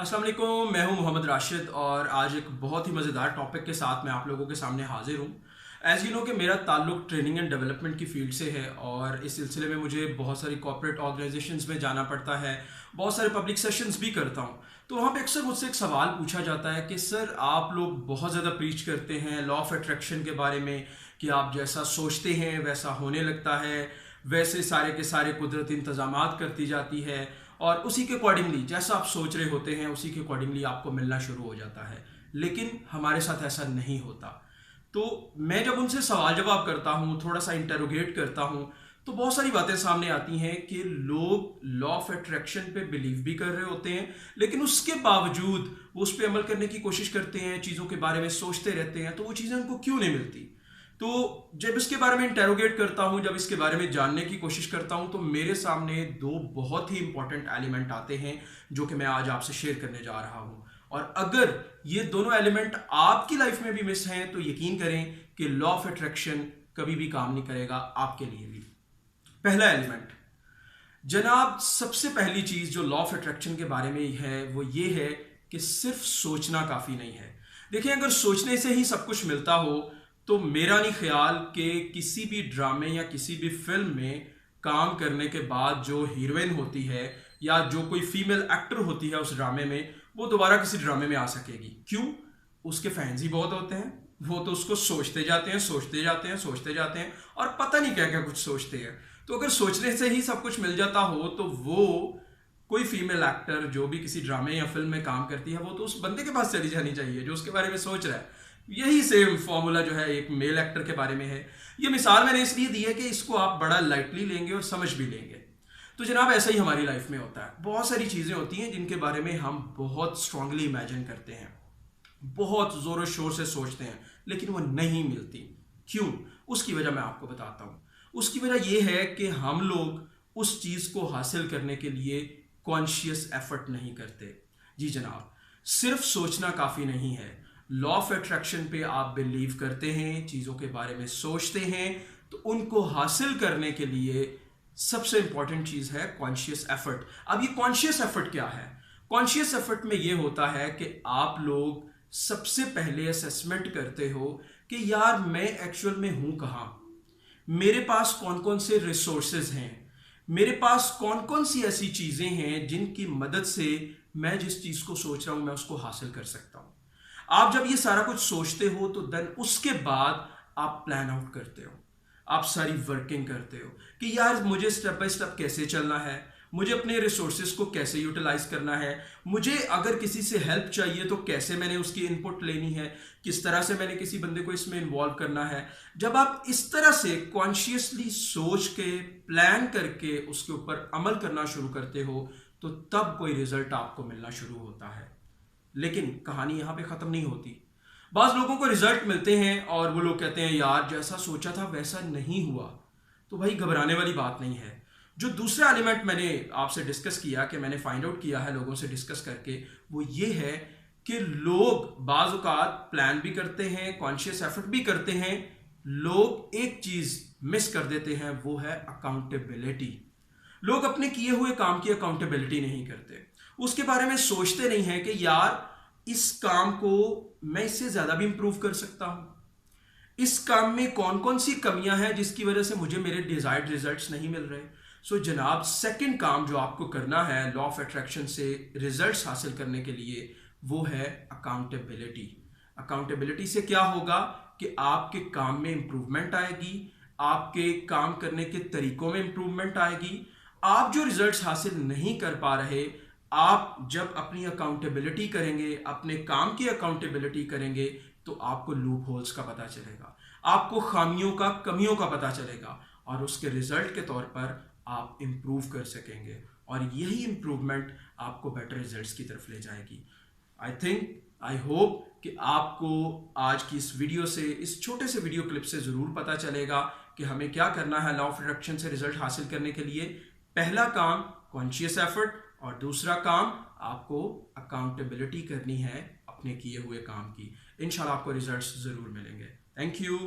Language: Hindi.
अस्सलाम वालेकुम, मैं हूं मोहम्मद राशिद और आज एक बहुत ही मज़ेदार टॉपिक के साथ मैं आप लोगों के सामने हाजिर हूं। एज़ यू नो कि मेरा ताल्लुक ट्रेनिंग एंड डेवलपमेंट की फ़ील्ड से है और इस सिलसिले में मुझे बहुत सारी कॉर्पोरेट ऑर्गेनाइजेशंस में जाना पड़ता है, बहुत सारे पब्लिक सेशंस भी करता हूं। तो वहाँ पे अक्सर मुझसे एक सवाल पूछा जाता है कि सर आप लोग बहुत ज़्यादा प्रीच करते हैं लॉ ऑफ अट्रैक्शन के बारे में कि आप जैसा सोचते हैं वैसा होने लगता है, वैसे सारे के सारे कुदरत इंतज़ामात करती जाती है और उसी के अकॉर्डिंगली जैसा आप सोच रहे होते हैं उसी के अकॉर्डिंगली आपको मिलना शुरू हो जाता है। लेकिन हमारे साथ ऐसा नहीं होता। तो मैं जब उनसे सवाल जवाब करता हूँ, थोड़ा सा इंटरोगेट करता हूँ, तो बहुत सारी बातें सामने आती हैं कि लोग लॉ ऑफ अट्रैक्शन पे बिलीव भी कर रहे होते हैं, लेकिन उसके बावजूद वो उस पर अमल करने की कोशिश करते हैं, चीज़ों के बारे में सोचते रहते हैं, तो वो चीज़ें उनको क्यों नहीं मिलती। तो जब इसके बारे में इंटेरोगेट करता हूँ, जब इसके बारे में जानने की कोशिश करता हूँ, तो मेरे सामने दो बहुत ही इंपॉर्टेंट एलिमेंट आते हैं जो कि मैं आज आपसे शेयर करने जा रहा हूँ। और अगर ये दोनों एलिमेंट आपकी लाइफ में भी मिस हैं तो यकीन करें कि लॉ ऑफ अट्रैक्शन कभी भी काम नहीं करेगा आपके लिए भी। पहला एलिमेंट जनाब, सबसे पहली चीज जो लॉ ऑफ अट्रैक्शन के बारे में है वो ये है कि सिर्फ सोचना काफी नहीं है। देखिए, अगर सोचने से ही सब कुछ मिलता हो तो मेरा नहीं ख्याल कि किसी भी ड्रामे या किसी भी फिल्म में काम करने के बाद जो हीरोइन होती है या जो कोई फीमेल एक्टर होती है उस ड्रामे में, वो दोबारा किसी ड्रामे में आ सकेगी। क्यों? उसके फैंस ही बहुत होते हैं, वो तो उसको सोचते जाते हैं, सोचते जाते हैं, सोचते जाते हैं और पता नहीं क्या क्या कुछ सोचते हैं। तो अगर सोचने से ही सब कुछ मिल जाता हो तो वो कोई फीमेल एक्टर जो भी किसी ड्रामे या फिल्म में काम करती है वो तो उस बंदे के पास चली जानी चाहिए जो उसके बारे में सोच रहा है। यही सेम फॉर्मूला जो है एक मेल एक्टर के बारे में है। ये मिसाल मैंने इसलिए दी है कि इसको आप बड़ा लाइटली लेंगे और समझ भी लेंगे। तो जनाब, ऐसा ही हमारी लाइफ में होता है। बहुत सारी चीज़ें होती हैं जिनके बारे में हम बहुत स्ट्रांगली इमेजिन करते हैं, बहुत ज़ोर शोर से सोचते हैं, लेकिन वो नहीं मिलती। क्यों? उसकी वजह मैं आपको बताता हूँ। उसकी वजह यह है कि हम लोग उस चीज़ को हासिल करने के लिए कॉन्शियस एफर्ट नहीं करते। जी जनाब, सिर्फ सोचना काफ़ी नहीं है। लॉ ऑफ अट्रैक्शन पे आप बिलीव करते हैं, चीज़ों के बारे में सोचते हैं, तो उनको हासिल करने के लिए सबसे इंपॉर्टेंट चीज़ है कॉन्शियस एफर्ट। अब ये कॉन्शियस एफर्ट क्या है? कॉन्शियस एफर्ट में ये होता है कि आप लोग सबसे पहले असेसमेंट करते हो कि यार मैं एक्चुअल में हूं कहाँ, मेरे पास कौन कौन से रिसोर्सेज हैं, मेरे पास कौन कौन सी ऐसी चीज़ें हैं जिनकी मदद से मैं जिस चीज़ को सोच रहा हूं मैं उसको हासिल कर सकता हूं। आप जब ये सारा कुछ सोचते हो तो देन उसके बाद आप प्लान आउट करते हो, आप सारी वर्किंग करते हो कि यार मुझे स्टेप बाय स्टेप कैसे चलना है, मुझे अपने रिसोर्सेज को कैसे यूटिलाइज करना है, मुझे अगर किसी से हेल्प चाहिए तो कैसे मैंने उसकी इनपुट लेनी है, किस तरह से मैंने किसी बंदे को इसमें इन्वॉल्व करना है। जब आप इस तरह से कॉन्शियसली सोच के प्लान करके उसके ऊपर अमल करना शुरू करते हो तो तब कोई रिजल्ट आपको मिलना शुरू होता है। लेकिन कहानी यहाँ पे ख़त्म नहीं होती। बाज़ लोगों को रिजल्ट मिलते हैं और वो लोग कहते हैं यार जैसा सोचा था वैसा नहीं हुआ। तो भाई घबराने वाली बात नहीं है। जो दूसरा एलिमेंट मैंने आपसे डिस्कस किया, कि मैंने फाइंड आउट किया है लोगों से डिस्कस करके, वो ये है कि लोग बाज़ औक़ात प्लान भी करते हैं, कॉन्शियस एफर्ट भी करते हैं, लोग एक चीज़ मिस कर देते हैं, वो है अकाउंटेबिलिटी। लोग अपने किए हुए काम की अकाउंटेबिलिटी नहीं करते, उसके बारे में सोचते नहीं है कि यार इस काम को मैं इससे ज़्यादा भी इंप्रूव कर सकता हूँ, इस काम में कौन कौन सी कमियां हैं जिसकी वजह से मुझे मेरे डिजायर्ड रिजल्ट्स नहीं मिल रहे। सो जनाब, सेकंड काम जो आपको करना है लॉ ऑफ अट्रैक्शन से रिजल्ट्स हासिल करने के लिए, वो है अकाउंटेबिलिटी। अकाउंटेबिलिटी से क्या होगा कि आपके काम में इंप्रूवमेंट आएगी, आपके काम करने के तरीकों में इंप्रूवमेंट आएगी। आप जो रिजल्ट्स हासिल नहीं कर पा रहे, आप जब अपनी अकाउंटेबिलिटी करेंगे, अपने काम की अकाउंटेबिलिटी करेंगे, तो आपको लूप होल्स का पता चलेगा, आपको खामियों का, कमियों का पता चलेगा और उसके रिजल्ट के तौर पर आप इम्प्रूव कर सकेंगे और यही इम्प्रूवमेंट आपको बेटर रिजल्ट्स की तरफ ले जाएगी। आई होप कि आपको आज की इस वीडियो से, इस छोटे से वीडियो क्लिप से ज़रूर पता चलेगा कि हमें क्या करना है लॉ ऑफ अट्रैक्शन से रिजल्ट हासिल करने के लिए। पहला काम कॉन्शियस एफर्ट और दूसरा काम आपको अकाउंटेबिलिटी करनी है अपने किए हुए काम की। इंशाल्लाह आपको रिजल्ट्स ज़रूर मिलेंगे। Thank you.